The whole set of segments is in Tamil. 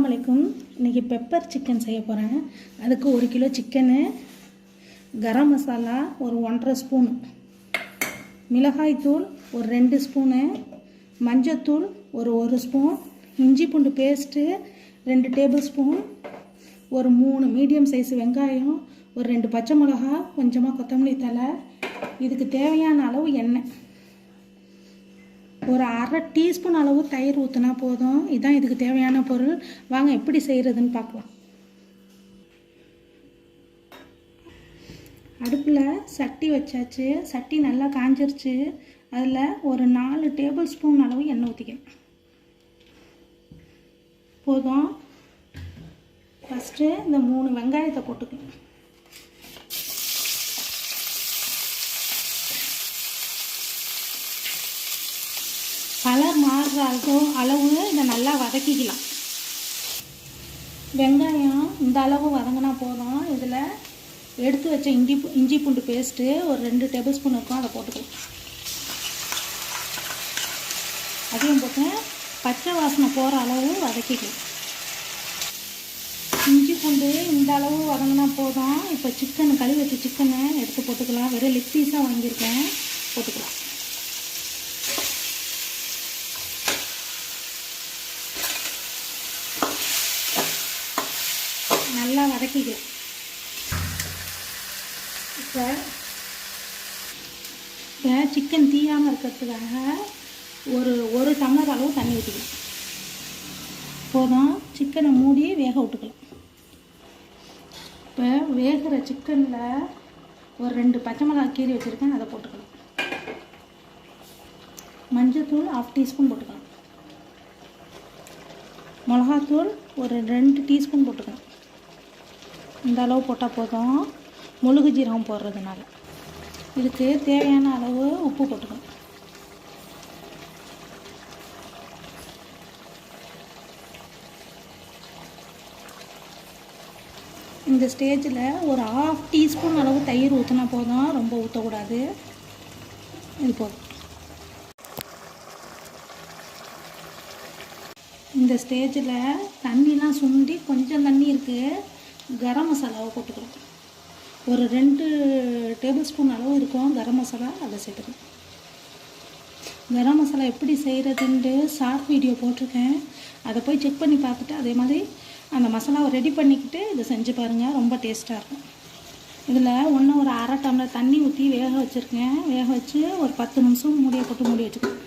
அலைக்கும். இன்றைக்கி பெப்பர் சிக்கன் செய்ய போகிறேன். அதுக்கு 1 கிலோ சிக்கனு, கரம் மசாலா ஒரு 1½ ஸ்பூனு, மிளகாய்த்தூள் ஒரு 2 ஸ்பூனு, மஞ்சத்தூள் ஒரு 1 ஸ்பூன், இஞ்சி பூண்டு பேஸ்ட்டு 2 டேபிள் ஸ்பூன், ஒரு 3 மீடியம் சைஸ் வெங்காயம், ஒரு 2 பச்சை மிளகா, கொஞ்சமாக கொத்தமல்லி தழை. இதுக்கு தேவையான அளவு எண்ணெய், ஒரு ½ டீஸ்பூன் அளவு தயிர் ஊற்றினா போதும். இதுதான் இதுக்கு தேவையான பொருள். வாங்க எப்படி செய்கிறதுன்னு பார்க்கலாம். அடுப்பில் சட்டி வச்சாச்சு. சட்டி நல்லா காஞ்சிருச்சு. அதில் ஒரு 4 டேபிள் ஸ்பூன் அளவு எண்ணெய் ஊற்றிக்கணும். போதும். ஃபஸ்ட்டு இந்த 3 வெங்காயத்தை போட்டுக்கணும். கலர் மாறுற அளவு இதை நல்லா வதக்கிக்கலாம். வெங்காயம் இந்த அளவு வதங்கினா போதும். இதில் எடுத்து வச்ச இஞ்சி பூண்டு பேஸ்ட்டு ஒரு 2 டேபிள் ஸ்பூன் இருக்கும், அதை போட்டுக்கலாம். அதையும் போட்டு பச்சை வாசனை போகிற அளவு வதக்கிக்கலாம். இஞ்சி பூண்டு இந்த அளவு வதங்கினா போதும். இப்போ சிக்கன் கழுவி வச்ச சிக்கனை எடுத்து போட்டுக்கலாம். வெறும் லெக் பீஸாக வாங்கியிருக்கேன், போட்டுக்கலாம். நல்லா வதக்கிக்கலாம். இப்போ சிக்கன் தீயாமல் இருக்கிறதுக்காக ஒரு டம்ளர் அளவு தண்ணி ஊற்றிக்கலாம். போதும். சிக்கனை மூடி வேக விட்டுக்கலாம். இப்போ வேகிற சிக்கனில் ஒரு 2 பச்சை மிளகாய் கீறி வச்சுருக்கேன், அதை போட்டுக்கலாம். மஞ்சத்தூள் ½ டீஸ்பூன் போட்டுக்கலாம். மிளகாத்தூள் ஒரு 2 டீஸ்பூன் போட்டுக்கலாம். இந்த அளவு போட்டால் போதும், முழுகு ஜீரகம் போடுறதுனால. இதுக்கு தேவையான அளவு உப்பு போட்டுக்கணும். இந்த ஸ்டேஜில் ஒரு ½ டீஸ்பூன் அளவு தயிர் ஊற்றினா போதும், ரொம்ப ஊற்றக்கூடாது. இது போதும். இந்த ஸ்டேஜில் தண்ணிலாம் சுண்டி கொஞ்சம் தண்ணி இருக்குது. கரம் மசாலாவை போட்டுக்கலாம். ஒரு 2 டேபிள் ஸ்பூன் அளவு இருக்கும் கரம் மசாலா, அதை சேர்த்துக்கலாம். கரம் மசாலா எப்படி செய்கிறதுன்ட்டு ஷார்ட் வீடியோ போட்டிருக்கேன், அதை போய் செக் பண்ணி பார்த்துட்டு அதே மாதிரி அந்த மசாலாவை ரெடி பண்ணிக்கிட்டு இதை செஞ்சு பாருங்கள், ரொம்ப டேஸ்ட்டாக இருக்கும். இதில் ஒரு ½ டம்ளர் தண்ணி ஊற்றி வேக வச்சுருக்கேன். வேக வச்சு ஒரு 10 நிமிஷம் மூடியை போட்டு மூடி வச்சுக்கணும்.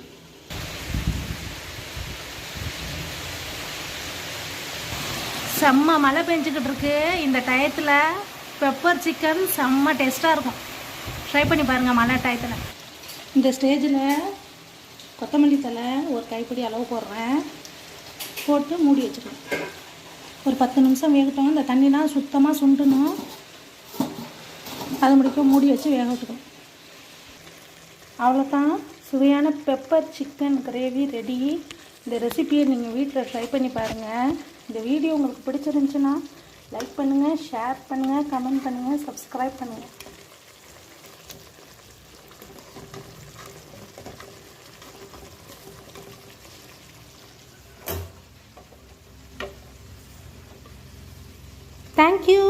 செம்ம மழை பெஞ்சிக்கிட்டு இருக்கு. இந்த டயத்தில் பெப்பர் சிக்கன் செம்ம டேஸ்ட்டாக இருக்கும். ட்ரை பண்ணி பாருங்கள் மழை டயத்தில். இந்த ஸ்டேஜில் கொத்தமல்லி தழை ஒரு கைப்பிடி அளவு போடுறேன், போட்டு மூடி வச்சுக்கணும். ஒரு 10 நிமிஷம் வேகட்டும். இந்த தண்ணிலாம் சுத்தமாக சுண்டணும். அது முடிக்க மூடி வச்சு வேக விட்டுக்கணும். அவ்வளோதான், சுவையான பெப்பர் சிக்கன் கிரேவி ரெடி. இந்த ரெசிபியை நீங்கள் வீட்டில் ட்ரை பண்ணி பாருங்கள். இந்த வீடியோ உங்களுக்கு பிடிச்சிருந்துச்சுன்னா லைக் பண்ணுங்கள், ஷேர் பண்ணுங்கள், கமெண்ட் பண்ணுங்கள், சப்ஸ்கிரைப் பண்ணுங்கள். தேங்க்யூ.